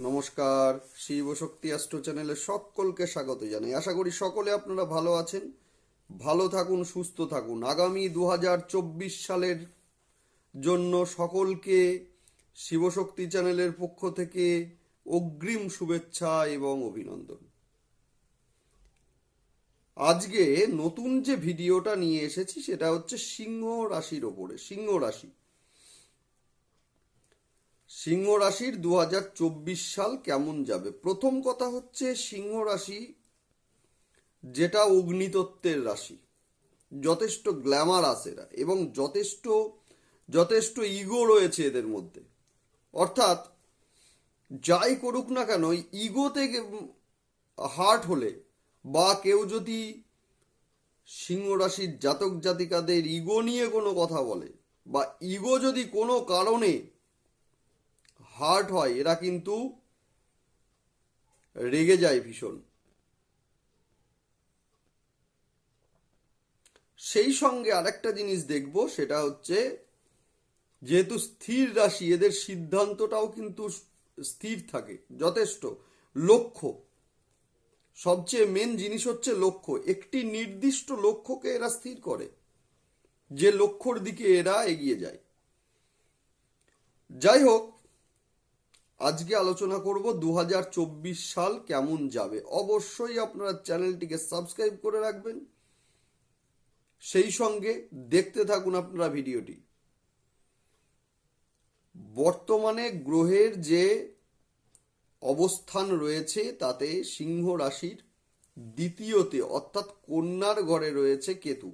নমস্কার, শিবশক্তি অ্যাস্ট্রো চ্যানেলে সকলকে স্বাগত জানাই। আশা করি সকলে আপনারা ভালো আছেন। ভালো থাকুন, সুস্থ থাকুন। আগামী 2024 সালের জন্য সকলকে শিবশক্তি চ্যানেলের পক্ষ থেকে অগ্রিম শুভেচ্ছা এবং অভিনন্দন। আজকে নতুন যে ভিডিওটা নিয়ে এসেছি সেটা হচ্ছে সিংহ রাশির ওপরে। সিংহ রাশির 2024 সাল কেমন যাবে। প্রথম কথা হচ্ছে, সিংহ রাশি যেটা অগ্নিতত্ত্বের রাশি, যথেষ্ট গ্ল্যামারাস এরা এবং যথেষ্ট যথেষ্ট ইগো রয়েছে এদের মধ্যে। অর্থাৎ যাই করুক না কেন, ইগোতে হার্ট হলে বা কেউ যদি সিংহ রাশির জাতক জাতিকাদের ইগো নিয়ে কোনো কথা বলে বা ইগো যদি কোনো কারণে হার্ট হয়, এরা কিন্তু রেগে যায় ভীষণ। সেই সঙ্গে আরেকটা জিনিস দেখব, সেটা হচ্ছে যেহেতু স্থির রাশি, এদের সিদ্ধান্তটাও কিন্তু স্থির থাকে যথেষ্ট। লক্ষ্য, সবচেয়ে মেন জিনিস হচ্ছে লক্ষ্য। একটি নির্দিষ্ট লক্ষ্যকে এরা স্থির করে, যে লক্ষ্যর দিকে এরা এগিয়ে যায়। যাই হোক, আজকে আলোচনা করব 2024 সাল কেমন যাবে। অবশ্যই আপনারা চ্যানেলটিকে সাবস্ক্রাইব করে রাখবেন, সেই সঙ্গে দেখতে থাকুন আপনারা ভিডিওটি। বর্তমানে গ্রহের যে অবস্থান রয়েছে তাতে সিংহ রাশির দ্বিতীয়তে অর্থাৎ কন্যার ঘরে রয়েছে কেতু,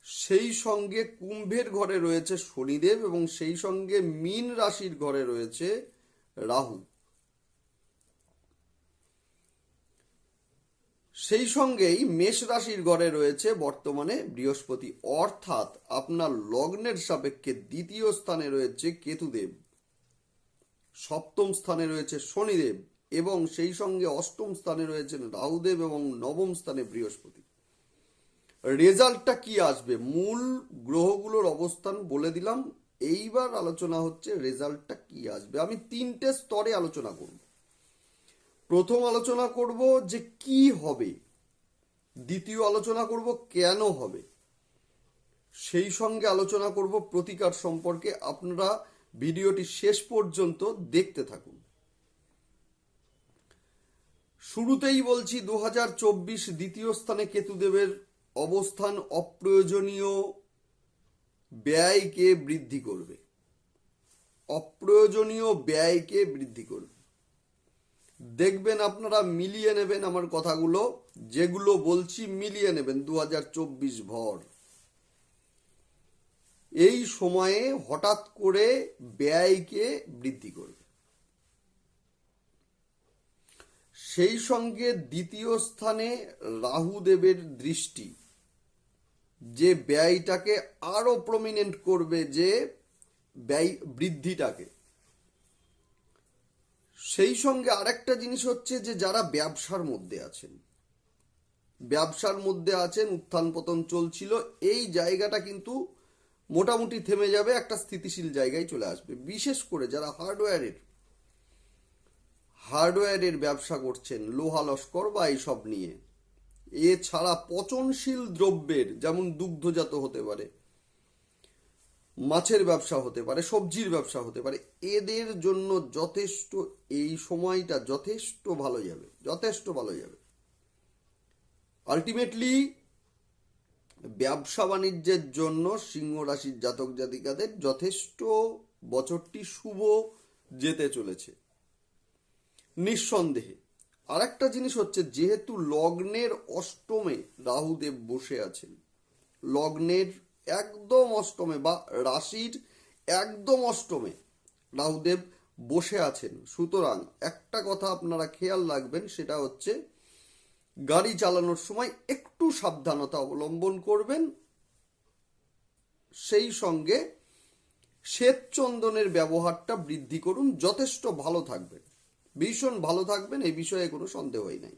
সেই সঙ্গে কুম্ভের ঘরে রয়েছে শনিদেব এবং সেই সঙ্গে মীন রাশির ঘরে রয়েছে রাহু। সেই সঙ্গেই মেষ রাশির ঘরে রয়েছে বর্তমানে বৃহস্পতি। অর্থাৎ আপনার লগ্নের সাপেক্ষে দ্বিতীয় স্থানে রয়েছে কেতুদেব, সপ্তম স্থানে রয়েছে শনিদেব এবং সেই সঙ্গে অষ্টম স্থানে রয়েছেন রাহুদেব এবং নবম স্থানে বৃহস্পতি। রেজাল্টটা কি আসবে, মূল গ্রহগুলোর অবস্থান বলে দিলাম। এইবার আলোচনা হচ্ছে রেজাল্টটা কি আসবে। আমি তিনটে স্তরে আলোচনা করব। প্রথম আলোচনা করব যে কি হবে, দ্বিতীয় আলোচনা করব কেন হবে, সেই সঙ্গে আলোচনা করব প্রতিকার সম্পর্কে। আপনারা ভিডিওটি শেষ পর্যন্ত দেখতে থাকুন। শুরুতেই বলছি, 2024 দ্বিতীয় স্থানে কেতুদেবের অবস্থান অপ্রয়োজনীয় ব্যয়কে বৃদ্ধি করবে। অপ্রয়োজনীয় ব্যয়কে বৃদ্ধি করবে। দেখবেন আপনারা মিলিয়ে নেবেন আমার কথাগুলো, যেগুলো বলছি মিলিয়ে নেবেন 2024 ভর। এই সময়ে হঠাৎ করে ব্যয়কে বৃদ্ধি করবে। সেই সঙ্গে দ্বিতীয় স্থানে রাহুদেবের দৃষ্টি, যে ব্যয়টাকে আরো প্রমিনেন্ট করবে, যে ব্যয় বৃদ্ধিটাকে। সেই সঙ্গে আরেকটা জিনিস হচ্ছে যে যারা ব্যবসার মধ্যে আছেন, উত্থান পতন চলছিল, এই জায়গাটা কিন্তু মোটামুটি থেমে যাবে, একটা স্থিতিশীল জায়গায় চলে আসবে। বিশেষ করে যারা হার্ডওয়্যারের ব্যবসা করছেন, লোহা লস্কর বা এইসব নিয়ে, এছাড়া পচনশীল দ্রব্যের, যেমন দুগ্ধজাত হতে পারে, মাছের ব্যবসা হতে পারে, সবজির ব্যবসা হতে পারে, এদের জন্য যথেষ্ট এই সময়টা যথেষ্ট ভালো যাবে। আলটিমেটলি ব্যবসা বাণিজ্যের জন্য সিংহ রাশির জাতক জাতিকাদের যথেষ্ট বছরটি শুভ যেতে চলেছে নিঃসন্দেহে। আরেকটা জিনিস হচ্ছে, যেহেতু লগ্নের অষ্টমে রাহুদেব বসে আছেন, লগ্নের একদম অষ্টমে বা রাশির একদম অষ্টমে রাহুদেব বসে আছেন, সুতরাং একটা কথা আপনারা খেয়াল রাখবেন, সেটা হচ্ছে গাড়ি চালানোর সময় একটু সাবধানতা অবলম্বন করবেন। সেই সঙ্গে শ্বেতচন্দনের ব্যবহারটা বৃদ্ধি করুন, যথেষ্ট ভালো থাকবেন, ভীষণ ভালো থাকবেন, এই বিষয়ে কোনো সন্দেহই নাই।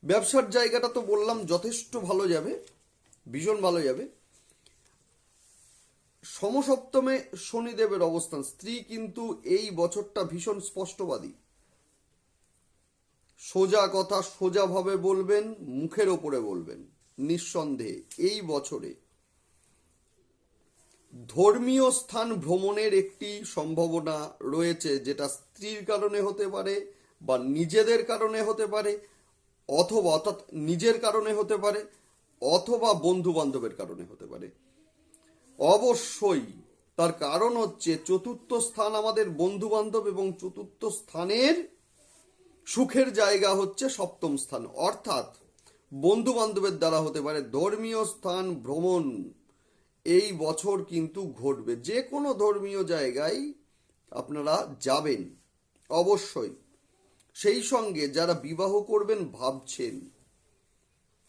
ব্যবসার জায়গাটা তো বললাম যথেষ্ট ভালো যাবে, ভীষণ ভালো যাবে। সমসপ্তমে শনিদেবের অবস্থান, স্ত্রী কিন্তু এই বছরটা ভীষণ স্পষ্টবাদী, সোজা কথা সোজাভাবে বলবেন, মুখের ওপরে বলবেন। নিঃসন্দেহে এই বছরে ধর্মীয় স্থান ভ্রমণের একটি সম্ভাবনা রয়েছে, যেটা স্ত্রীর কারণে হতে পারে বা নিজেদের কারণে হতে পারে, অথবা অর্থাৎ নিজের কারণে হতে পারে, অথবা বন্ধু বান্ধবের কারণে হতে পারে। অবশ্যই তার কারণ হচ্ছে চতুর্থ স্থান আমাদের বন্ধু বান্ধব, এবং চতুর্থ স্থানের সুখের জায়গা হচ্ছে সপ্তম স্থান, অর্থাৎ বন্ধু বান্ধবের দ্বারা হতে পারে ধর্মীয় স্থান ভ্রমণ এই বছর কিন্তু ঘটবে। যে কোনো ধর্মীয় জায়গায় আপনারা যাবেন অবশ্যই। সেই সঙ্গে যারা বিবাহ করবেন ভাবছেন,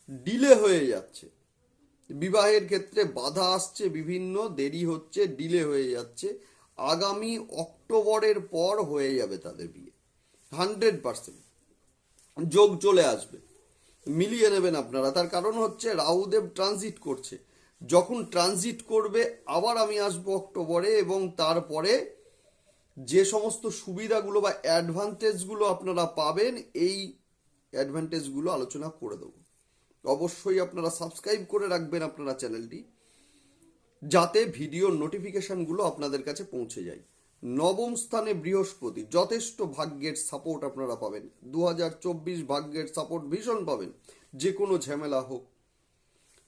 ডিলে হয়ে যাচ্ছে, বিবাহের ক্ষেত্রে বাধা আসছে, বিভিন্ন দেরি হচ্ছে, ডিলে হয়ে যাচ্ছে, আগামী অক্টোবরের পর হয়ে যাবে তাদের বিয়ে। 100% যোগ চলে আসবে, মিলিয়ে নেবেন আপনারা। তার কারণ হচ্ছে রাহুদেব ট্রানজিট করছে, যখন ট্রানজিট করবে আবার আমি আসবো অক্টোবরে, এবং তারপরে যে সমস্ত সুবিধাগুলো বা অ্যাডভান্টেজগুলো আপনারা পাবেন, এই অ্যাডভান্টেজগুলো আলোচনা করে দেবো। অবশ্যই আপনারা সাবস্ক্রাইব করে রাখবেন আপনারা চ্যানেলটি, যাতে ভিডিওর নোটিফিকেশনগুলো আপনাদের কাছে পৌঁছে যায়। নবম স্থানে বৃহস্পতি, যথেষ্ট ভাগ্যের সাপোর্ট আপনারা পাবেন। 2024 ভাগ্যের সাপোর্ট ভীষণ পাবেন। যে কোনো ঝামেলা হোক,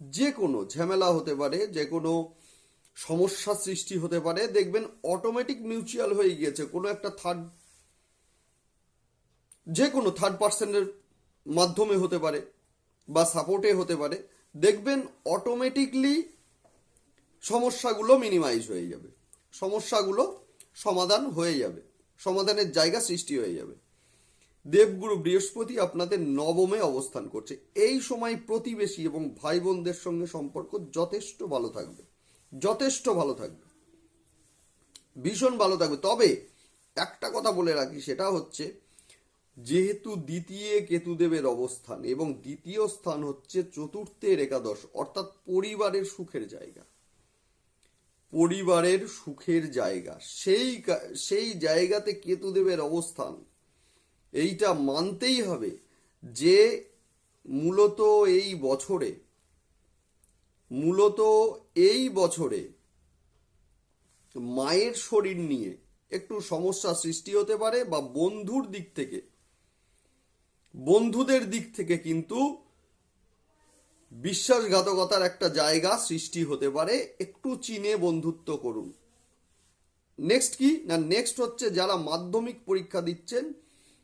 যে কোনো ঝামেলা হতে পারে, যে কোনো সমস্যা সৃষ্টি হতে পারে, দেখবেন অটোমেটিক মিউচুয়াল হয়ে গিয়েছে। কোনো একটা যে কোনো থার্ড পার্সনের মাধ্যমে হতে পারে বা সাপোর্টে হতে পারে, দেখবেন অটোমেটিকলি সমস্যাগুলো মিনিমাইজ হয়ে যাবে, সমস্যাগুলো সমাধান হয়ে যাবে, সমাধানের জায়গা সৃষ্টি হয়ে যাবে। দেবগুরু বৃহস্পতি আপনাদের নবমে অবস্থান করছে। এই সময় প্রতিবেশী এবং ভাই বোনদের সঙ্গে সম্পর্ক যথেষ্ট ভালো থাকবে, যথেষ্ট ভালো থাকবে, ভীষণ ভালো থাকবে। তবে একটা কথা বলে রাখি, সেটা হচ্ছে যেহেতু দ্বিতীয় কেতুদেবের অবস্থান এবং দ্বিতীয় স্থান হচ্ছে চতুর্থের একাদশ, অর্থাৎ পরিবারের সুখের জায়গা, পরিবারের সুখের জায়গা, সেই জায়গাতে কেতুদেবের অবস্থান, এইটা মানতেই হবে যে মূলত এই বছরে মায়ের শরীর নিয়ে একটু সমস্যা সৃষ্টি হতে পারে, বা বন্ধুদের দিক থেকে কিন্তু বিশ্বাসঘাতকতার একটা জায়গা সৃষ্টি হতে পারে। একটু চিনে বন্ধুত্ব করুন। নেক্সট কি না, নেক্সট হচ্ছে যারা মাধ্যমিক পরীক্ষা দিচ্ছেন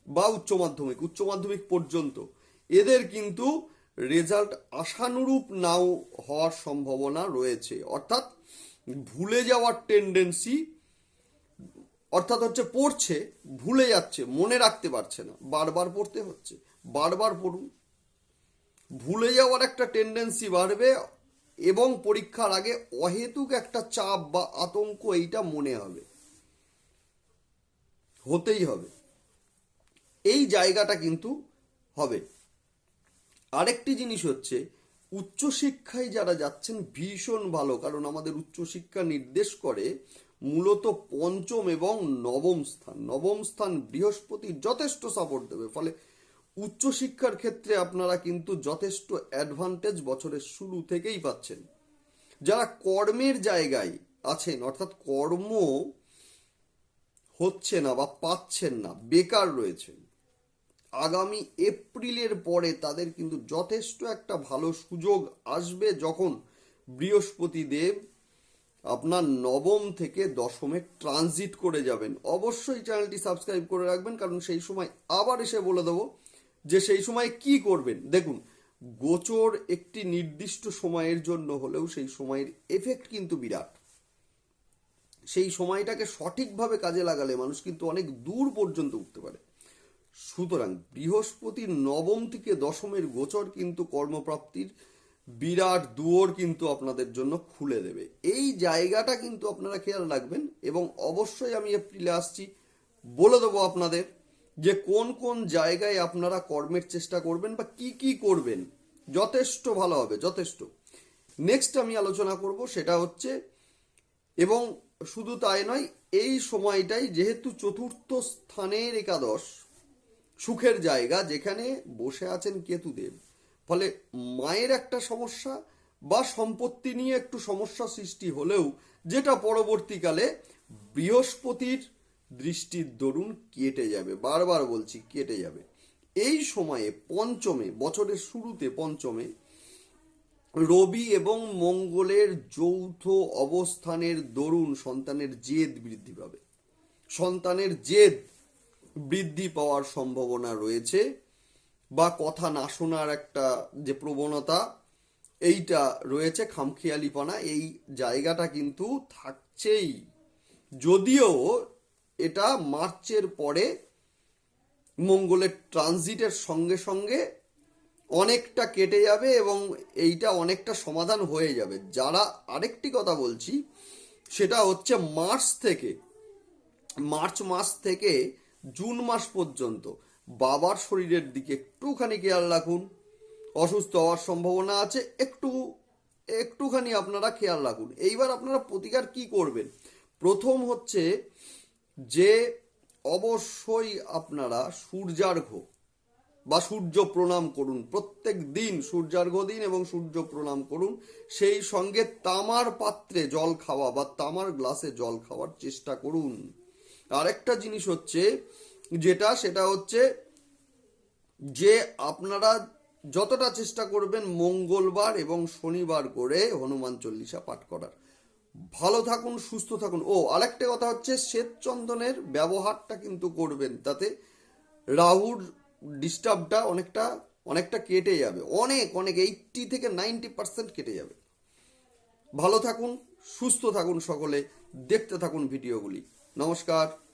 বা উচ্চ মাধ্যমিক পর্যন্ত, এদের কিন্তু রেজাল্ট আশানুরূপ নাও হওয়ার সম্ভাবনা রয়েছে, অর্থাৎ ভুলে যাওয়ার টেন্ডেন্সি, অর্থাৎ হচ্ছে পড়ছে ভুলে যাচ্ছে, মনে রাখতে পারছে না, বারবার পড়তে হচ্ছে, বারবার পড়ুন, ভুলে যাওয়ার একটা টেন্ডেন্সি বাড়বে, এবং পরীক্ষার আগে অহেতুক একটা চাপ বা আতঙ্ক এইটা মনে হবে, হতেই হবে, এই জায়গাটা কিন্তু হবে। আরেকটি জিনিস হচ্ছে উচ্চশিক্ষায় যারা যাচ্ছেন ভীষণ ভালো, কারণ আমাদের উচ্চশিক্ষা নির্দেশ করে মূলত পঞ্চম এবং নবম স্থান বৃহস্পতি যথেষ্ট সাপোর্ট দেবে। ফলে উচ্চশিক্ষার ক্ষেত্রে আপনারা কিন্তু যথেষ্ট অ্যাডভান্টেজ বছরের শুরু থেকেই পাচ্ছেন। যারা কর্মের জায়গায় আছেন, অর্থাৎ কর্ম হচ্ছে না বা পাচ্ছেন না, বেকার রয়েছেন, আগামী এপ্রিলের পরে তাদের কিন্তু যথেষ্ট একটা ভালো সুযোগ আসবে, যখন বৃহস্পতি দেব আপনার নবম থেকে দশমে ট্রানজিট করে যাবেন। অবশ্যই চ্যানেলটি সাবস্ক্রাইব করে রাখবেন, কারণ সেই সময় আবার এসে বলে দেবো যে সেই সময় কি করবেন। দেখুন, গোচর একটি নির্দিষ্ট সময়ের জন্য হলেও সেই সময়ের এফেক্ট কিন্তু বিরাট। সেই সময়টাকে সঠিকভাবে কাজে লাগালে মানুষ কিন্তু অনেক দূর পর্যন্ত উঠতে পারে। সুতরাং বৃহস্পতির নবম থেকে দশমের গোচর কিন্তু কর্মপ্রাপ্তির বিরাট দুয়ার কিন্তু আপনাদের জন্য খুলে দেবে। এই জায়গাটা কিন্তু আপনারা খেয়াল রাখবেন, এবং অবশ্যই আমি এপ্রিলে আসছি, বলে দেবো আপনাদের যে কোন কোন জায়গায় আপনারা কর্মের চেষ্টা করবেন বা কি কি করবেন, যথেষ্ট ভালো হবে, যথেষ্ট। নেক্সট আমি আলোচনা করব সেটা হচ্ছে এবং শুধু তাই নয়, এই সময়টাই যেহেতু চতুর্থ স্থানের একাদশ, সুখের জায়গা, যেখানে বসে আছেন কেতুদেব, ফলে মায়ের একটা সমস্যা বা সম্পত্তি নিয়ে একটু সমস্যা সৃষ্টি হলেও যেটা পরবর্তীকালে বৃহস্পতির দৃষ্টির দরুন কেটে যাবে। বারবার বলছি, কেটে যাবে। এই সময়ে পঞ্চমে, বছরের শুরুতে পঞ্চমে রবি এবং মঙ্গলের যৌথ অবস্থানের দরুন সন্তানের জেদ বৃদ্ধি পাবে। সন্তানের জেদ বৃদ্ধি পাওয়ার সম্ভাবনা রয়েছে, বা কথা না শোনার একটা যে প্রবণতা এইটা রয়েছে, খামখেয়ালিপনা, এই জায়গাটা কিন্তু থাকছেই। যদিও এটা মার্চের পরে মঙ্গলের ট্রানজিটের সঙ্গে সঙ্গে অনেকটা কেটে যাবে এবং এইটা অনেকটা সমাধান হয়ে যাবে। যারা, আরেকটি কথা বলছি, সেটা হচ্ছে মার্চ মাস থেকে জুন মাস পর্যন্ত বাবার শরীরের দিকে একটুখানি খেয়াল রাখুন। অসুস্থ হওয়ার সম্ভাবনা আছে, একটুখানি আপনারা খেয়াল রাখুন। এইবার আপনারা প্রতিকার কি করবেন? প্রথম হচ্ছে যে অবশ্যই আপনারা সূর্যার্ঘ্য বা সূর্য প্রণাম করুন। প্রত্যেক দিন সূর্যার্ঘ্য দিন এবং সূর্য প্রণাম করুন। সেই সঙ্গে তামার পাত্রে জল খাওয়া বা তামার গ্লাসে জল খাওয়ার চেষ্টা করুন। আরেকটা জিনিস হচ্ছে সেটা হচ্ছে যে আপনারা যতটা চেষ্টা করবেন মঙ্গলবার এবং শনিবার করে হনুমান চল্লিশা পাঠ করার। ভালো থাকুন, সুস্থ থাকুন। আরেকটা কথা হচ্ছে শ্বেতচন্দনের ব্যবহারটা কিন্তু করবেন, তাতে রাহুর ডিস্টার্বটা অনেকটা কেটে যাবে। অনেক 80 থেকে 90% কেটে যাবে। ভালো থাকুন, সুস্থ থাকুন সকলে। দেখতে থাকুন ভিডিওগুলি। নমস্কার।